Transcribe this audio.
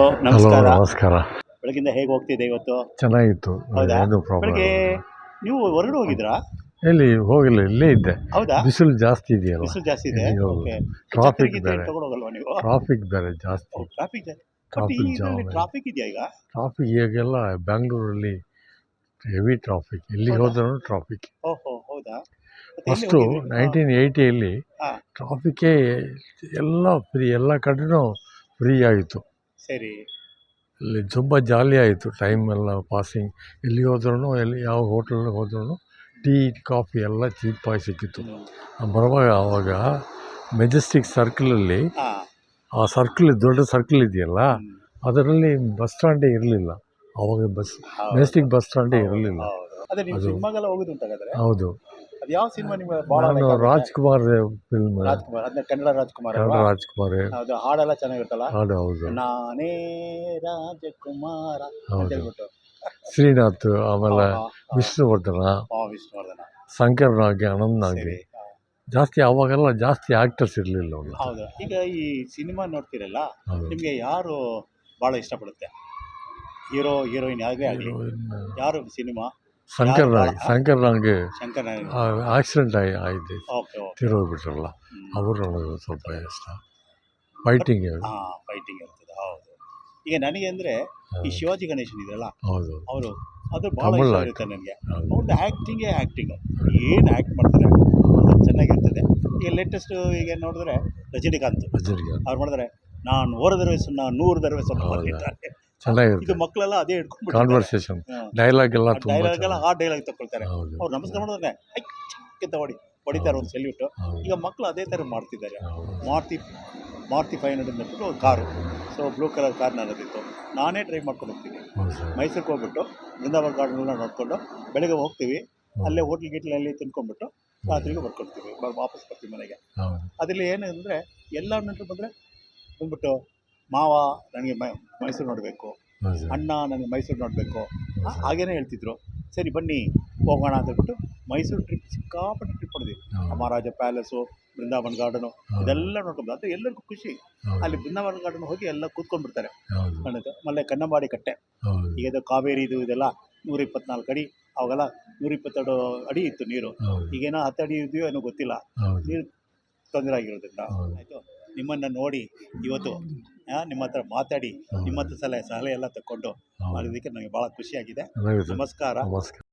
Hello hello ನಮಸ್ಕಾರ. ನಮಸ್ಕಾರ. ಬೆಳಗಿಂದ ಹೇಗೆ ಹೋಗ್ತಿದೆ ಇವತ್ತು? ಚೆನ್ನಾಗಿತ್ತು. ಹೌದಾ? ಏನು ಪ್ರಾಬ್ಲಮ್ ಬೆಳಗ್ಗೆ ಇಲ್ಲ. ನೀವು ಹೊರಗಡೆ ಹೋಗಿದ್ರಾ? ಎಲ್ಲಿ ಹೋಗಿಲ್ಲ, ಇಲ್ಲೇ ಇದ್ದೆ. ಹೌದಾ? ಬಿಸಿಲು ಜಾಸ್ತಿ ಇದೆಯಲ್ಲ, ಬಿಸಿಲು ಜಾಸ್ತಿ ಇದೆ. ಎಲ್ಲಿಗೆ ಓಕೆ. ಹೋಗೋದು. ಟ್ರಾಫಿಕ್ ಛತ್ರಿ ಬೇರೆ, ತಗೊಂಡು ಹೋಗಲ್ವಾ ನೀವು? ಟ್ರಾಫಿಕ್ ಬೇರೆ ಜಾಸ್ತಿ. ಟ್ರಾಫಿಕ್ ಬಟ್ ಈ ಟ್ರಾಫಿಕ್ ಇದರಲ್ಲಿ ಜಾಮ್, ಟ್ರಾಫಿಕ್ ಇದೆಯಾ ಈಗ? ಟ್ರಾಫಿಕ್ ಈಗೆಲ್ಲ ಬ್ಯಾಂಗ್ಳೂರಲ್ಲಿ ಹೆವಿ ಟ್ರಾಫಿಕ್, ಎಲ್ಲಿಗೆ ಹೌದಾ? ಹೋದ್ರೂ ಟ್ರಾಫಿಕ್. ಓಹೋ, ಹೌದಾ? ಮತ್ತೆ ಎಲ್ಲಿ ಫಸ್ಟು ಹೋಗಿದ್ರಿ? 1980ಯಲ್ಲಿ ಹಾ, ಟ್ರಾಫಿಕ್ಕೇ ಎಲ್ಲ ಫ್ರೀ, ಎಲ್ಲ ಕಡೆನೂ ಫ್ರೀ ಆಯಿತು. ಸರಿ. ಇಲ್ಲಿ ತುಂಬ ಜಾಲಿ ಆಯಿತು, ಟೈಮ್ ಎಲ್ಲ ಪಾಸಿಂಗ್. ಎಲ್ಲಿ ಹೋದ್ರೂ, ಎಲ್ಲಿ ಯಾವ ಹೋಟೆಲ್ಗೆ ಹೋದ್ರೂ ಟೀ ಕಾಫಿ ಎಲ್ಲ ಚೀಪಾಗಿ ಸಿಕ್ಕಿತ್ತು. ಬರುವಾಗ ಆವಾಗ ಮೆಜೆಸ್ಟಿಕ್ ಸರ್ಕಲಲ್ಲಿ, ಹಾ, ಆ ಸರ್ಕಲ್ ದೊಡ್ಡ ಸರ್ಕಲ್ ಇದೆಯಲ್ಲ, ಹ್ಮ್. ಅದರಲ್ಲಿ ಬಸ್ ಸ್ಟ್ಯಾಂಡೇ ಇರಲಿಲ್ಲ ಆವಾಗ. ಹೌದು, ಮೆಜೆಸ್ಟಿಕ್ ಬಸ್ ಸ್ಟ್ಯಾಂಡೇ ಹೌದು, ಇರಲಿಲ್ಲ. ಹೌದು. ಅದೇ ನೀವು ಅದು ಸಿನಿಮಾಗೆಲ್ಲ ಹೋಗುದುಂಟಾಗಾದ್ರೆ? ಹೌದು. ಅದು ಯಾವ ಸಿನಿಮಾ ನಿಮ್ಗೆ ಭಾಳ ನಾನು ಲೈಕ್ ಆಗುತ್ತೆ? ರಾಜ್ಕುಮಾರ್ ಫಿಲ್ಮ್, ರಾಜ್ಕುಮಾರ್, ಅದನ್ನ ಕನ್ನಡ ರಾಜ್ಕುಮಾರ್ ಕನ್ನಡ ಅಲ್ವಾ? ರಾಜ್ಕುಮಾರ್ ಅದು ಹಾಡೆಲ್ಲ ಚೆನ್ನಾಗಿರುತ್ತಲ್ಲ. ಹಾಡು. ಹೌದು ನಾನೇ ರಾಜಕುಮಾರ ಅಂತ ಹೌದು. ಹೇಳ್ಬಿಟ್ಟು. ಶ್ರೀನಾಥ್, ಆಮೇಲೆ ಹಾ, ಹಾ. ವಿಷ್ಣುವರ್ಧನ, ವಿಷ್ಣುವರ್ಧನ. ಶಂಕರ್ ಅನಂತ್ ಸರಿ. ಜಾಸ್ತಿ. ಆವಾಗೆಲ್ಲ ಜಾಸ್ತಿ ಆ್ಯಕ್ಟರ್ಸ್ ಇರಲಿಲ್ಲ ಅವ್ರ ಹತ್ರ. ಹೌದು. ಈಗ ಈ ಸಿನಿಮಾ ನೋಡ್ತೀರಲ್ಲ, ಹೌದು. ನಿಮಗೆ ಯಾರು ಭಾಳ ಇಷ್ಟಪಡುತ್ತೆ? ಹೀರೋ ಹೀರೋಯಿನ್ ಯಾರೇ ಆಗಲಿ, ಯಾರು ಸಿನಿಮಾ ಶಂಕರ್ ಯಾರು ಭಾಳ? ಶಂಕರ್ ನಾಗ್ಗೆ ಶಂಕರ್ ನಾರಾಯಣ. ಆಕ್ಸಿಡೆಂಟ್ ಆಯಿತು, ಓಕೆ ಓಕೆ. ತಿರೋಗ್ಬಿಟ್ರಲ್ಲ, ಅವರು ನನಗೆ ಸ್ವಲ್ಪ ಇಷ್ಟ. ಫೈಟಿಂಗ್. ಫೈಟಿಂಗ್ ಇರ್ತದೆ. ಹೌದು. ಈಗ ನನಗೆ ಅಂದರೆ ಈ ಶಿವಾಜಿ ಗಣೇಶನ್ ಇದೆಯಲ್ಲ, ಹೌದು. ಅವರು ಅದು ಭಾಳ ತಮಿಳ್ ಇಷ್ಟ actor. ಇರುತ್ತೆ ನನಗೆ. ಹೌದು. ಅವ್ರದ್ದು ಆ್ಯಕ್ಟಿಂಗ್ ಏನು ಆ್ಯಕ್ಟ್ ಮಾಡ್ತಾರೆ ಅದು ಚೆನ್ನಾಗಿರ್ತದೆ. ಈಗ ಲೇಟೆಸ್ಟು ಈಗ ನೋಡಿದ್ರೆ ರಜನಿಕಾಂತ್ ರಜನಿಕಾಂತ್ ಅವ್ರು ಮಾಡಿದ್ರೆ, ನಾನು ಓರದರ ವಯಸ್ಸನ್ನ 100 ದರ ವಯಸ್ಸನ್ನು ಹೌದಾ? ಬಂದಿದ್ದಾರೆ. ಇದು ಚೆನ್ನಾಗಿರುತ್ತೆ. ಮಕ್ಕಳೆಲ್ಲ ಅದೇ ಹಿಡ್ಕೊಂಡು ಕಾನ್ವರ್ಸೇಷನ್, ಡೈಲಾಗ್ ಎಲ್ಲ ತುಂಬ ಡೈಲಾಗ್ ಎಲ್ಲ ಚೆನ್ನಾಗಿ. ಆ ಡೈಲಾಗ್ ತಗೊಳ್ತಾರೆ. ಹೌದು. ಅವ್ರು ನಮಸ್ಕಾರ ಮಾಡಿದ್ರೆ ಅಂತ ಹೊಡಿತಾರೆ ಒಂದು ಸೆಲ್ಯೂಟು. ಹೌದು. ಈಗ ಮಕ್ಕಳು ಅದೇ ಥರ ಮಾಡ್ತಿದ್ದಾರೆ. ಹೌದು. ಮಾರುತಿ 500 ಅಂದ್ಬಿಟ್ಟು ಒಂದು car, so blue colour car ನನ್ನದಿತ್ತು. ನಾನೇ ಡ್ರೈವ್ ಮಾಡ್ಕೊಂಡು ಹೋಗ್ತೀನಿ. ಹೌದು ಸರ್. ಮೈಸೂರಿಗೆ ಹೋಗ್ಬಿಟ್ಟು ಬೃಂದಾವನ ಗಾರ್ಡನ್ನೆಲ್ಲ ನೋಡ್ಕೊಂಡು ಬೆಳಗ್ಗೆ ಹೋಗ್ತೀವಿ. ಅಲ್ಲೇ ಹೋಟ್ಲ್ ತಿನ್ಕೊಂಡ್ಬಿಟ್ಟು ರಾತ್ರಿಗೆ ಬರ್ಕೊಳ್ತೀವಿ, ವಾಪಸ್ ಬರ್ತೀವಿ ಮನೆಗೆ. ಹೌದು. ಅದರಲ್ಲಿ ಏನಂದರೆ ಎಲ್ಲ ನೆಂಟರು ಬಂದ್ಬಿಟ್ಟು ಮಾವ ನನಗೆ ಮೈಸೂರು ನೋಡಬೇಕು, ಹೌದು ಸರ್. ಅಣ್ಣ ನನಗೆ ಮೈಸೂರು ನೋಡಬೇಕು, ಹಾಗೇನೇ ಹೇಳ್ತಿದ್ರು. ಸರಿ ಬನ್ನಿ ಹೋಗೋಣ ಅಂತ ಹೇಳ್ಬಿಟ್ಟು ಮೈಸೂರು ಟ್ರಿಪ್ ಸಿಕ್ಕಾಪಟ್ಟೆ ಟ್ರಿಪ್ ಮಾಡಿದ್ವಿ. ಮಹಾರಾಜ ಪ್ಯಾಲೇಸು, ಬೃಂದಾವನ ಗಾರ್ಡನು ಇದೆಲ್ಲ ನೋಡ್ಕೊಂಡು, ಅದು ಎಲ್ಲರಿಗೂ ಖುಷಿ. ಅಲ್ಲಿ ಬೃಂದಾವನ ಗಾರ್ಡನ್ ಹೋಗಿ ಎಲ್ಲ ಕೂತ್ಕೊಂಡ್ಬಿಡ್ತಾರೆ. ಹೌದು. ಆಮೇಲೆ ಕನ್ನಂಬಾಡಿ ಕಟ್ಟೆ, ಹೌದು. ಈಗ ಇದು ಕಾವೇರಿ ಇದೆಲ್ಲ 124 ಅಡಿ, ಅವಾಗೆಲ್ಲ 122 ಅಡಿ ಇತ್ತು ನೀರು. ಹೌದು. ಈಗೇನೋ 10 ಅಡಿ ಇದೆಯೋ ಏನೋ ಗೊತ್ತಿಲ್ಲ, ಹೌದು. ನೀರು ತೊಂದರೆ ಆಗಿರೋದ್ರಿಂದ. ಹೌದು. ಆಯಿತು, ನಿಮ್ಮನ್ನು ನೋಡಿ ಇವತ್ತು ನಿಮ್ಮ ಹತ್ರ ಮಾತಾಡಿ, ನಿಮ್ಮ ಹತ್ರ ಸಲಹೆ ಎಲ್ಲ ತಗೊಂಡು ಹೌದು. ಮಾಡೋದಕ್ಕೆ ನನಗೆ ಭಾಳ ಖುಷಿಯಾಗಿದೆ. ಚೆನ್ನಾಗಿದೆ. ನಮಸ್ಕಾರ. ನಮಸ್ಕಾರ.